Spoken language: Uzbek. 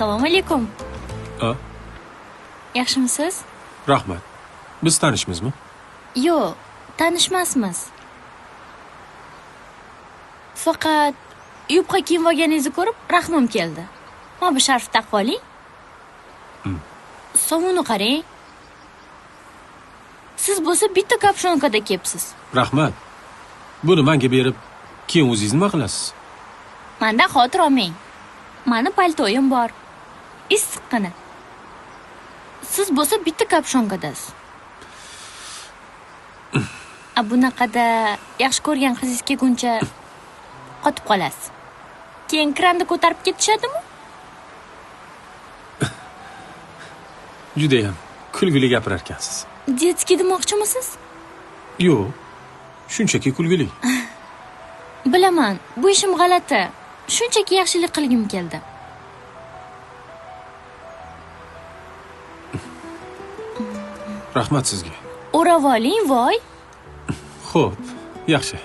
Assalomu alaykum. A, Yaxshimisiz? rahmat. Biz tanishmizmi? Yo'q, tanishmasmiz. Faqat yupqa kiyib olganingizni ko'rib rahmim keldi. Mana bu sharf taqib oling. Sovunni qarang. Siz bo'lsa bitta kapshonkada kelibsiz. Rahmat. Buni menga berib, keyin o'zingiz nima qilasiz? Menda xotir olmang. Mani paltoyim bor. Issiqqina. Siz bo'lsa bitta kapshonkadasiz. Bunaqada yaxshi ko'rgan qizingiz kelguncha qotib qolasiz. Keyin kranni ko'tarib ketishadimi? Judayam kulgili gapirar ekansiz. Detskiy demoqchimisiz? Yo'q. Shunchaki kulgili. Bilaman, bu ishim g'alati. Shunchaki yaxshilik qilgim keldi. Rahmat sizga. O'rab oling, voy. Xo'p, yaxshi.